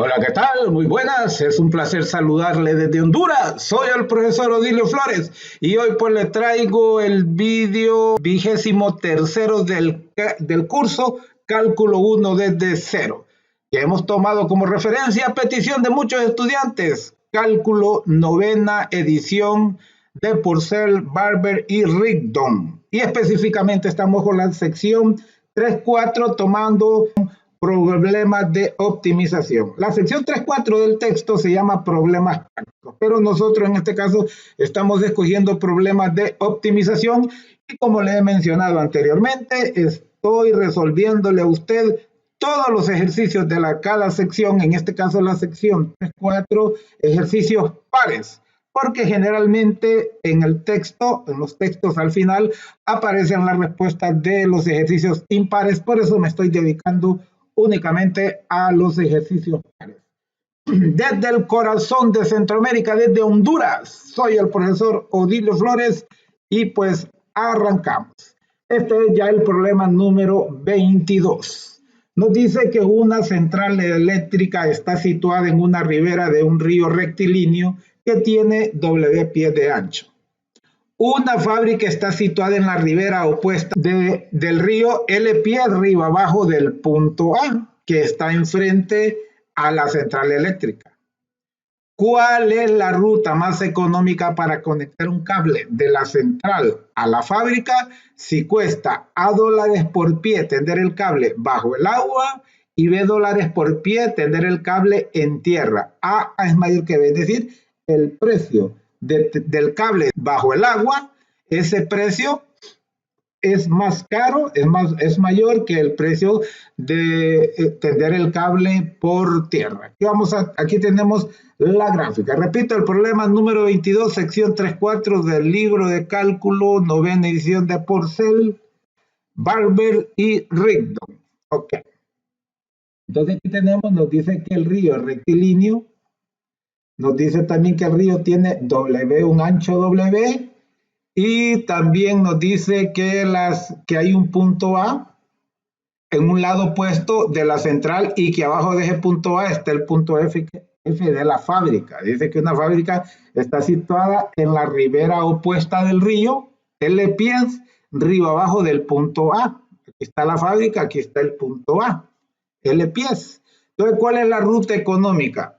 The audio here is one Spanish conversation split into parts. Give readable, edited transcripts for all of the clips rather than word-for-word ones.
Hola, ¿qué tal? Muy buenas, es un placer saludarle desde Honduras. Soy el profesor Odilio Flores y hoy pues le traigo el vídeo 23º del curso Cálculo 1 desde cero, que hemos tomado como referencia a petición de muchos estudiantes, Cálculo novena edición de Purcell, Barber y Rigdon. Y específicamente estamos con la sección 3.4 tomando problemas de optimización. La sección 3.4 del texto se llama problemas prácticos, pero nosotros en este caso estamos escogiendo problemas de optimización y como le he mencionado anteriormente, estoy resolviéndole a usted todos los ejercicios de cada sección, en este caso la sección 3.4, ejercicios pares, porque generalmente en el texto, en los textos al final, aparecen las respuestas de los ejercicios impares, por eso me estoy dedicando únicamente a los ejercicios pares. Desde el corazón de Centroamérica, desde Honduras, soy el profesor Odilio Flores y pues arrancamos. Este es ya el problema número 22. Nos dice que una central eléctrica está situada en una ribera de un río rectilíneo que tiene W pies de ancho. Una fábrica está situada en la ribera opuesta del río L pies río abajo del punto A, que está enfrente a la central eléctrica. ¿Cuál es la ruta más económica para conectar un cable de la central a la fábrica si cuesta $A por pie tender el cable bajo el agua y $B por pie tender el cable en tierra? A es mayor que B, es decir, el precio del cable bajo el agua, ese precio es más caro, es mayor que el precio de tender el cable por tierra. Aquí tenemos la gráfica. Repito, el problema número 22, sección 3.4 del libro de cálculo, novena edición de Purcell, Barber y Rigdon. Ok. Entonces aquí nos dice que el río es rectilíneo. Nos dice también que el río tiene W, un ancho W, y también nos dice que hay un punto A en un lado opuesto de la central y que abajo de ese punto A está el punto F de la fábrica. Dice que una fábrica está situada en la ribera opuesta del río, L pies, río abajo del punto A. Aquí está la fábrica, aquí está el punto A, L pies. Entonces, ¿cuál es la ruta económica?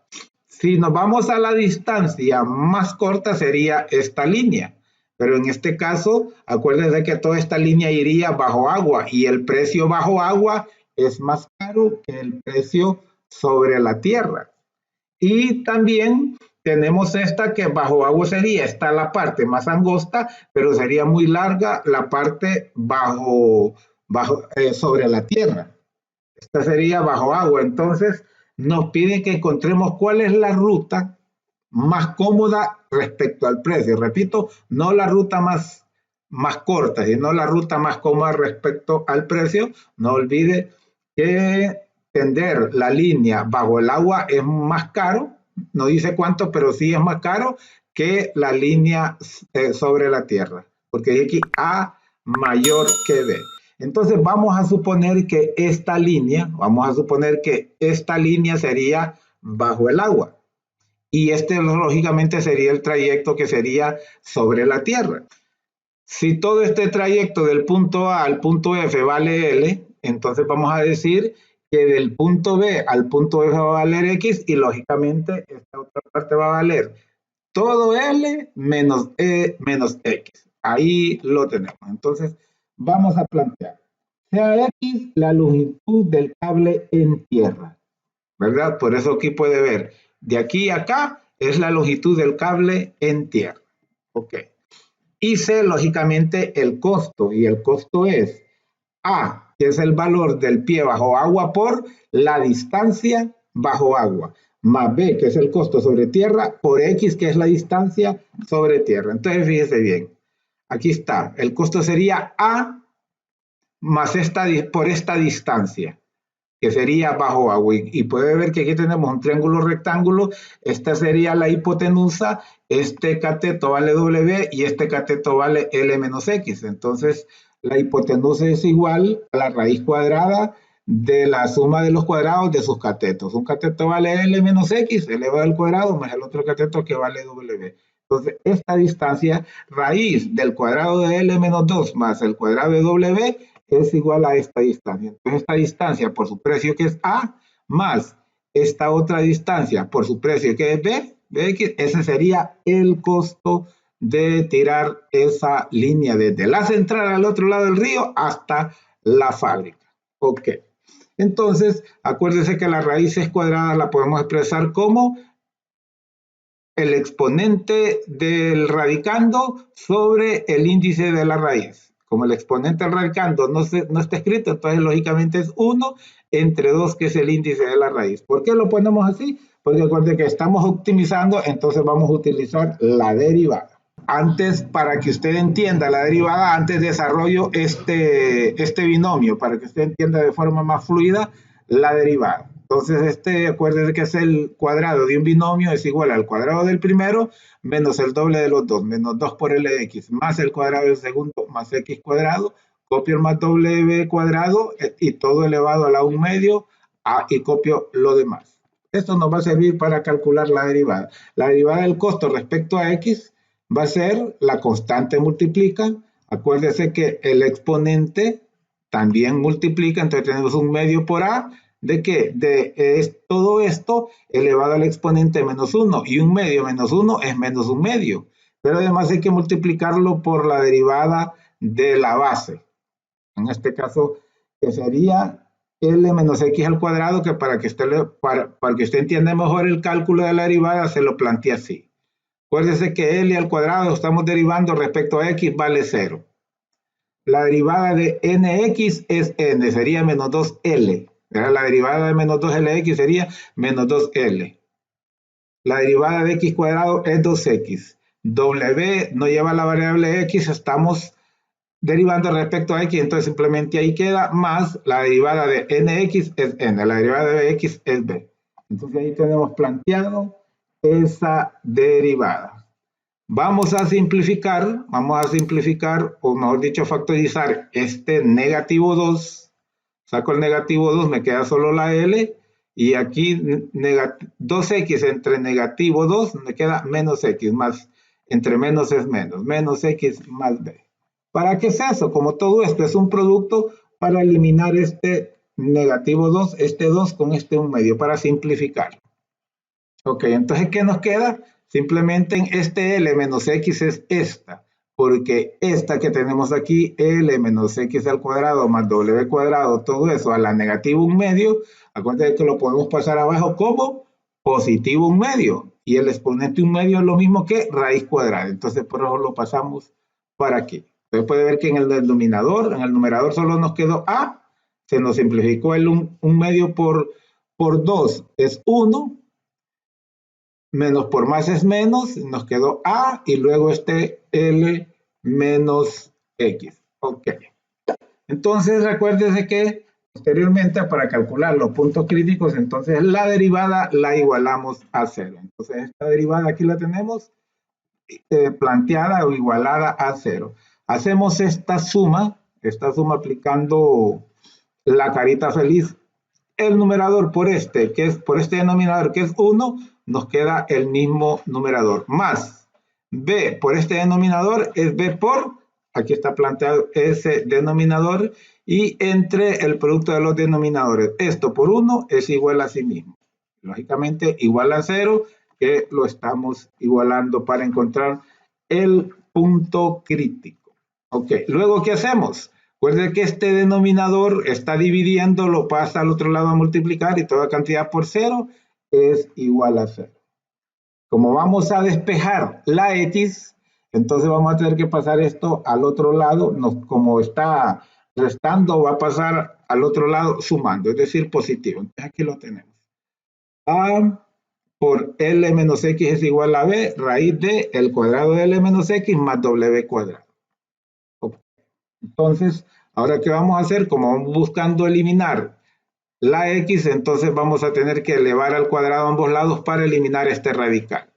Si nos vamos a la distancia más corta sería esta línea, pero en este caso, acuérdense que toda esta línea iría bajo agua y el precio bajo agua es más caro que el precio sobre la tierra. Y también tenemos esta que bajo agua sería, esta la parte más angosta, pero sería muy larga la parte sobre la tierra. Esta sería bajo agua, entonces nos piden que encontremos cuál es la ruta más cómoda respecto al precio. Repito, no la ruta más corta, sino la ruta más cómoda respecto al precio. No olvide que tender la línea bajo el agua es más caro, no dice cuánto, pero sí es más caro que la línea sobre la tierra, porque dice aquí A mayor que B. Entonces vamos a suponer que esta línea sería bajo el agua. Y este lógicamente sería el trayecto que sería sobre la tierra. Si todo este trayecto del punto A al punto F vale L, entonces vamos a decir que del punto B al punto F va a valer X y lógicamente esta otra parte va a valer todo L menos E menos X. Ahí lo tenemos. Entonces vamos a plantear. Sea X la longitud del cable en tierra, ¿verdad? Por eso aquí puede ver, de aquí a acá es la longitud del cable en tierra. Ok. Y C, lógicamente, el costo, y el costo es A, que es el valor del pie bajo agua por la distancia bajo agua, más B, que es el costo sobre tierra, por X, que es la distancia sobre tierra. Entonces, fíjese bien, aquí está, el costo sería A más por esta distancia, que sería bajo agua. Y puede ver que aquí tenemos un triángulo rectángulo, esta sería la hipotenusa, este cateto vale W y este cateto vale L menos X. Entonces, la hipotenusa es igual a la raíz cuadrada de la suma de los cuadrados de sus catetos. Un cateto vale L menos X elevado al cuadrado más el otro cateto que vale W. Entonces, esta distancia, raíz del cuadrado de L menos 2 más el cuadrado de W, es igual a esta distancia. Entonces, esta distancia por su precio que es A, más esta otra distancia por su precio que es B, Bx, ese sería el costo de tirar esa línea desde la central al otro lado del río hasta la fábrica. Ok. Entonces, acuérdense que las raíces cuadradas la podemos expresar como el exponente del radicando sobre el índice de la raíz. Como el exponente del radicando no está escrito, entonces lógicamente es 1 entre 2, que es el índice de la raíz. ¿Por qué lo ponemos así? Porque recuerden que estamos optimizando, entonces vamos a utilizar la derivada. Antes, para que usted entienda la derivada, antes desarrollo este binomio, para que usted entienda de forma más fluida la derivada. Entonces, acuérdense que es el cuadrado de un binomio, es igual al cuadrado del primero menos el doble de los dos, menos 2 por L de X, más el cuadrado del segundo, más X cuadrado, copio el más W cuadrado y todo elevado a la 1 medio y copio lo demás. Esto nos va a servir para calcular la derivada. La derivada del costo respecto a X va a ser la constante multiplica. Acuérdese que el exponente también multiplica, entonces tenemos un medio por A. ¿De qué? Todo esto elevado al exponente menos 1. Y un medio menos 1 es menos un medio. Pero además hay que multiplicarlo por la derivada de la base. En este caso, que sería L menos X al cuadrado, que para que usted entienda mejor el cálculo de la derivada, se lo plantea así. Acuérdese que L al cuadrado estamos derivando respecto a X vale 0. La derivada de nx es n, sería menos 2L. La derivada de menos 2Lx sería menos 2L. La derivada de x cuadrado es 2x. W no lleva la variable x, estamos derivando respecto a x, entonces simplemente ahí queda, más la derivada de nx es n, la derivada de x es b. Entonces ahí tenemos planteado esa derivada. Vamos a simplificar, o mejor dicho, factorizar este negativo 2. Saco el negativo 2, me queda solo la L, y aquí 2x entre negativo 2, me queda menos x, más, entre menos es menos x más b. ¿Para qué es eso? Como todo esto es un producto, para eliminar este negativo 2, este 2 con este 1 medio, para simplificar. Ok, entonces, ¿qué nos queda? Simplemente en este L menos X es esta, porque esta que tenemos aquí, L menos X al cuadrado más W cuadrado, todo eso a la negativo 1 medio, acuérdense que lo podemos pasar abajo como positivo 1 medio, y el exponente 1 medio es lo mismo que raíz cuadrada, entonces por eso lo pasamos para aquí. Entonces puede ver que en el denominador, en el numerador solo nos quedó A, se nos simplificó el 1 medio por 2 es 1, menos por más es menos, nos quedó A y luego este L menos X. Ok. Entonces recuérdese que posteriormente para calcular los puntos críticos, entonces la derivada la igualamos a 0. Entonces esta derivada aquí la tenemos planteada o igualada a 0. Hacemos esta suma aplicando la carita feliz. El numerador por este denominador que es 1, nos queda el mismo numerador, más b por este denominador es b por, aquí está planteado ese denominador, y entre el producto de los denominadores, esto por 1 es igual a sí mismo. Lógicamente igual a 0, que lo estamos igualando para encontrar el punto crítico. Ok, luego ¿qué hacemos? Recuerde que este denominador está dividiendo, lo pasa al otro lado a multiplicar y toda cantidad por 0 es igual a 0. Como vamos a despejar la X, entonces vamos a tener que pasar esto al otro lado. Como está restando, va a pasar al otro lado sumando, es decir, positivo. Entonces aquí lo tenemos. A por L menos X es igual a B, raíz de el cuadrado de L menos X más W cuadrado. Entonces, ahora, ¿qué vamos a hacer? Como vamos buscando eliminar la X, entonces vamos a tener que elevar al cuadrado a ambos lados para eliminar este radical.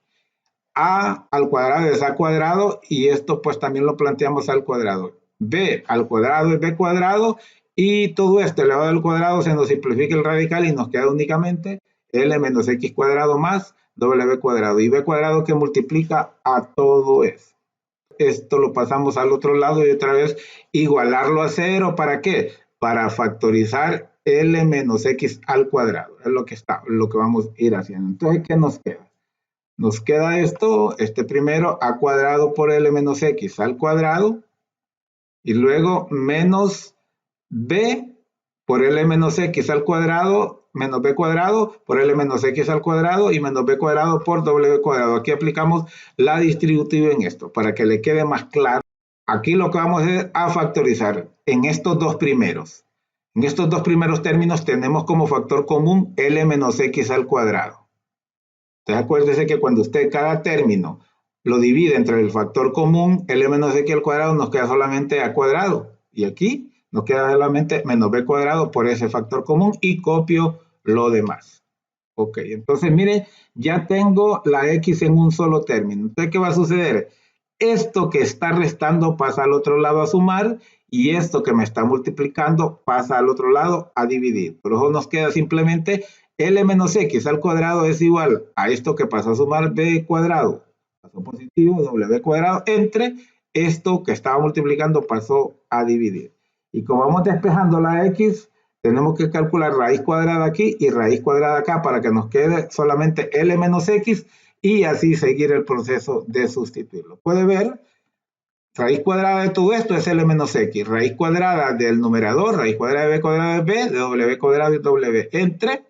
A al cuadrado es A cuadrado y esto pues también lo planteamos al cuadrado. B al cuadrado es B cuadrado Y todo esto elevado al cuadrado se nos simplifica el radical y nos queda únicamente L menos X cuadrado más W cuadrado. Y B cuadrado que multiplica a todo eso. Esto lo pasamos al otro lado y otra vez igualarlo a cero. ¿Para qué? Para factorizar L menos X al cuadrado. Es lo que vamos a ir haciendo. Entonces, ¿qué nos queda? Nos queda esto, este primero, a cuadrado por L menos X al cuadrado. Y luego menos B por L menos X al cuadrado menos B cuadrado por L menos X al cuadrado y menos B cuadrado por W cuadrado. Aquí aplicamos la distributiva en esto para que le quede más claro. Aquí lo que vamos a hacer es a factorizar en estos dos primeros. En estos dos primeros términos tenemos como factor común L menos X al cuadrado. Entonces acuérdese que cuando usted cada término lo divide entre el factor común L menos X al cuadrado nos queda solamente A cuadrado. Y aquí nos queda solamente menos B cuadrado por ese factor común y copio lo demás. Ok, entonces mire, ya tengo la X en un solo término. Entonces, ¿qué va a suceder? Esto que está restando pasa al otro lado a sumar y esto que me está multiplicando pasa al otro lado a dividir. Por eso nos queda simplemente L menos X al cuadrado es igual a esto que pasa a sumar B cuadrado, pasó positivo, W cuadrado, entre esto que estaba multiplicando pasó a dividir. Y como vamos despejando la X, tenemos que calcular raíz cuadrada aquí y raíz cuadrada acá para que nos quede solamente L menos X y así seguir el proceso de sustituirlo. Puede ver, raíz cuadrada de todo esto es L menos X, raíz cuadrada del numerador, raíz cuadrada de B cuadrada de B, de W cuadrado y W, entre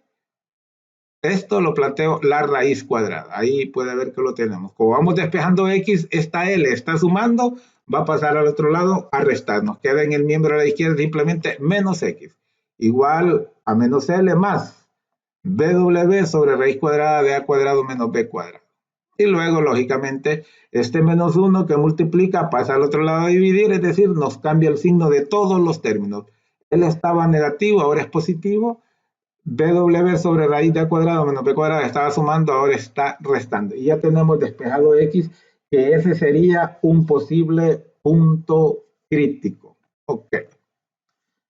esto lo planteo la raíz cuadrada. Ahí puede ver que lo tenemos. Como vamos despejando X, esta L está sumando, va a pasar al otro lado a restar. Nos queda en el miembro de la izquierda simplemente menos X. Igual a menos L más BW sobre raíz cuadrada de A cuadrado menos B cuadrado. Y luego, lógicamente, este menos 1 que multiplica pasa al otro lado a dividir, es decir, nos cambia el signo de todos los términos. Él estaba negativo, ahora es positivo. BW sobre raíz de A cuadrado menos B cuadrado estaba sumando, ahora está restando. Y ya tenemos despejado X, que ese sería un posible punto crítico. Ok.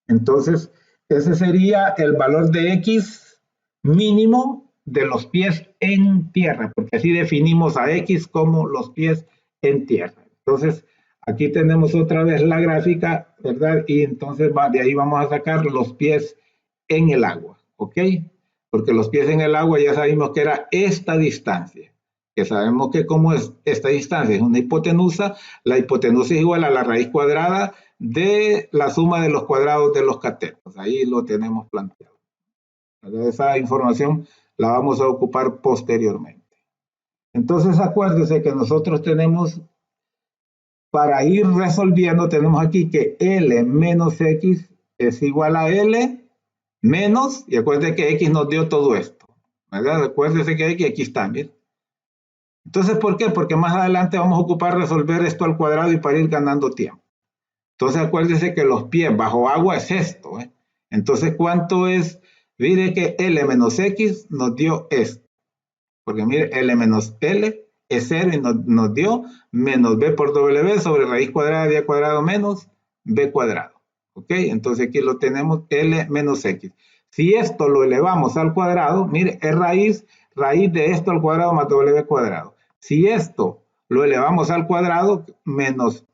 Entonces, ese sería el valor de X mínimo de los pies en tierra, porque así definimos a X como los pies en tierra. Entonces, aquí tenemos otra vez la gráfica, ¿verdad? Y entonces de ahí vamos a sacar los pies en el agua. ¿Ok? Porque los pies en el agua ya sabemos que era esta distancia, que sabemos que como es esta distancia es una hipotenusa, la hipotenusa es igual a la raíz cuadrada de la suma de los cuadrados de los catetos. Ahí lo tenemos planteado. Esa información la vamos a ocupar posteriormente. Entonces acuérdense que nosotros tenemos, para ir resolviendo, tenemos aquí que L menos X es igual a L menos, y acuérdense que X nos dio todo esto, ¿verdad? Acuérdense que X aquí está, ¿bien? Entonces, ¿por qué? Porque más adelante vamos a ocupar resolver esto al cuadrado y para ir ganando tiempo. Entonces, acuérdense que los pies bajo agua es esto, ¿eh? Entonces, ¿cuánto es? Mire que L menos X nos dio esto, porque mire, L menos L es 0 y nos dio menos B por W sobre raíz cuadrada de A cuadrado menos B cuadrado. ¿Ok? Entonces aquí lo tenemos L menos X. Si esto lo elevamos al cuadrado, mire, es raíz de esto al cuadrado más W cuadrado. Si esto lo elevamos al cuadrado, menos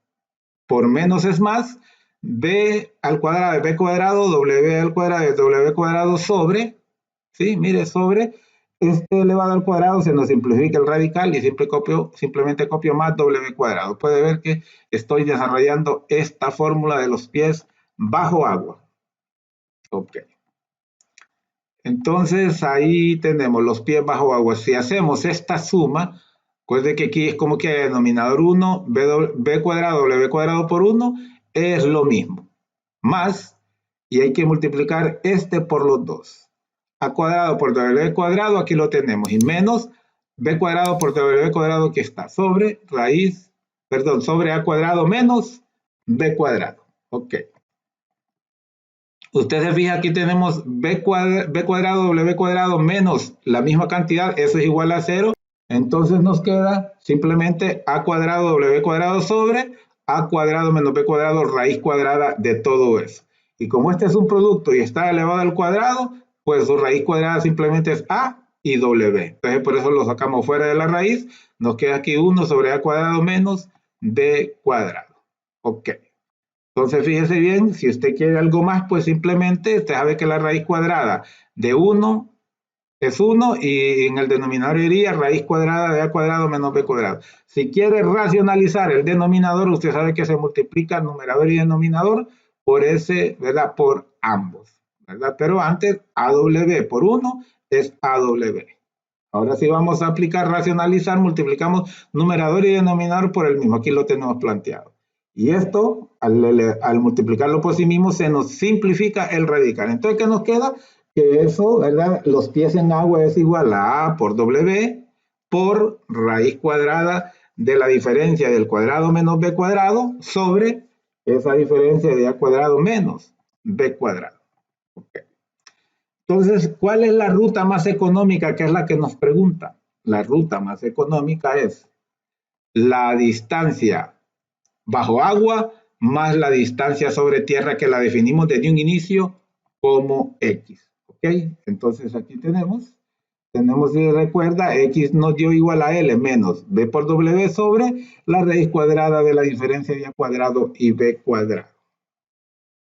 por menos es más, B al cuadrado de B cuadrado, W al cuadrado de W cuadrado sobre, ¿sí? Mire, sobre este elevado al cuadrado se nos simplifica el radical y simplemente copio más W cuadrado. Puede ver que estoy desarrollando esta fórmula de los pies bajo agua. Ok. Entonces ahí tenemos los pies bajo agua. Si hacemos esta suma, recuerde que aquí es como que denominador 1, B cuadrado, W cuadrado por 1, es lo mismo. Más, y hay que multiplicar este por los dos. A cuadrado por W cuadrado, aquí lo tenemos. Y menos B cuadrado por W cuadrado que está sobre raíz, perdón, sobre A cuadrado menos B cuadrado. Ok. Usted se fija, aquí tenemos B cuadrado, W cuadrado menos la misma cantidad, eso es igual a 0. Entonces nos queda simplemente A cuadrado, W cuadrado sobre A cuadrado menos B cuadrado, raíz cuadrada de todo eso. Y como este es un producto y está elevado al cuadrado, pues su raíz cuadrada simplemente es a y w. Entonces por eso lo sacamos fuera de la raíz. Nos queda aquí 1 sobre a cuadrado menos b cuadrado. Ok. Entonces fíjese bien, si usted quiere algo más, pues simplemente usted sabe que la raíz cuadrada de 1 es 1 y en el denominador iría raíz cuadrada de a cuadrado menos b cuadrado. Si quiere racionalizar el denominador, usted sabe que se multiplica numerador y denominador por ese, ¿verdad? Por ambos, ¿verdad? Pero antes AW por 1 es AW. Ahora sí vamos a aplicar racionalizar, multiplicamos numerador y denominador por el mismo. Aquí lo tenemos planteado. Y esto, al multiplicarlo por sí mismo, se nos simplifica el radical. Entonces, ¿qué nos queda? Que eso, ¿verdad? Los pies en agua es igual a A por W por raíz cuadrada de la diferencia del cuadrado menos B cuadrado sobre esa diferencia de A cuadrado menos B cuadrado. Okay. Entonces, ¿cuál es la ruta más económica? Que es la que nos pregunta. La ruta más económica es la distancia bajo agua más la distancia sobre tierra que la definimos desde un inicio como X. ¿Ok? Entonces aquí tenemos, si recuerda, X nos dio igual a L menos B por W sobre la raíz cuadrada de la diferencia de A cuadrado y B cuadrado.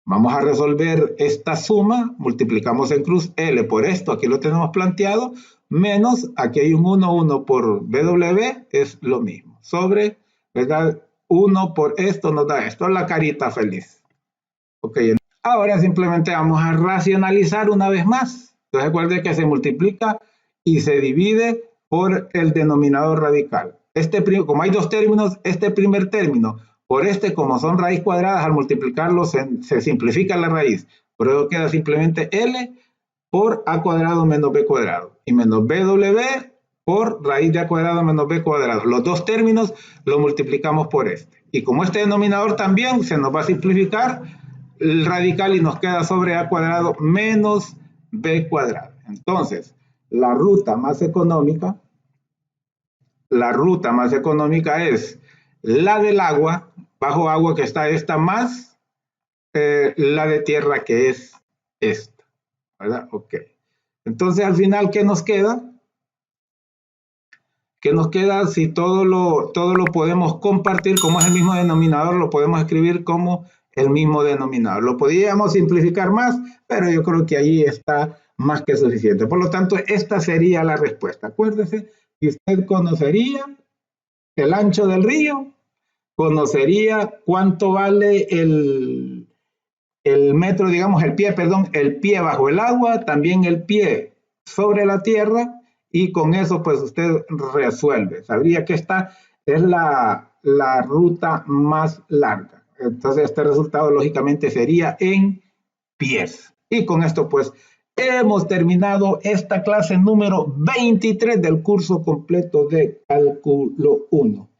Vamos a resolver esta suma, multiplicamos en cruz L por esto, aquí lo tenemos planteado, menos, aquí hay un 1 por BW, es lo mismo, sobre, ¿verdad? 1 por esto nos da esto, la carita feliz. Ok, ahora simplemente vamos a racionalizar una vez más. Entonces recuerde que se multiplica y se divide por el denominador radical. Como hay dos términos, este primer término por este, como son raíz cuadradas, al multiplicarlo se simplifica la raíz. Por eso queda simplemente L por A cuadrado menos B cuadrado. Y menos BW por raíz de A cuadrado menos B cuadrado. Los dos términos los multiplicamos por este. Y como este denominador también se nos va a simplificar el radical y nos queda sobre A cuadrado menos B cuadrado. Entonces, la ruta más económica es la del agua, bajo agua, que está esta, más la de tierra, que es esta, ¿verdad? Ok. Entonces, al final, ¿qué nos queda? ¿Qué nos queda si todo lo podemos compartir? Como es el mismo denominador, lo podemos escribir como el mismo denominador. Lo podríamos simplificar más, pero yo creo que ahí está más que suficiente. Por lo tanto, esta sería la respuesta. Acuérdese que usted conocería el ancho del río, conocería cuánto vale el metro, digamos, el pie bajo el agua, también el pie sobre la tierra, y con eso pues usted resuelve. Sabría que esta es la ruta más larga. Entonces este resultado lógicamente sería en pies. Y con esto pues hemos terminado esta clase número 23 del curso completo de cálculo 1.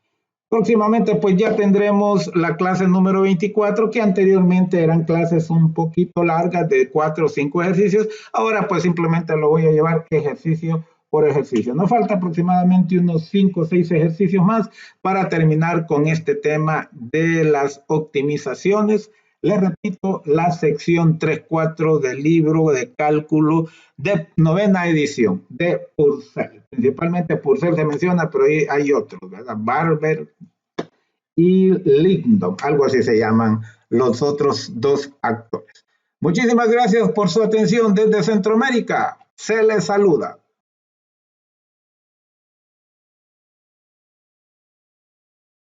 Próximamente pues ya tendremos la clase número 24, que anteriormente eran clases un poquito largas de 4 o 5 ejercicios. Ahora pues simplemente lo voy a llevar ejercicio por ejercicio. Nos falta aproximadamente unos 5 o 6 ejercicios más para terminar con este tema de las optimizaciones. Les repito, la sección 3.4 del libro de cálculo de 9ª edición de Purcell. Principalmente Purcell se menciona, pero hay otros, ¿verdad? Barber y Lindon, algo así se llaman los otros dos actores. Muchísimas gracias por su atención desde Centroamérica. Se les saluda.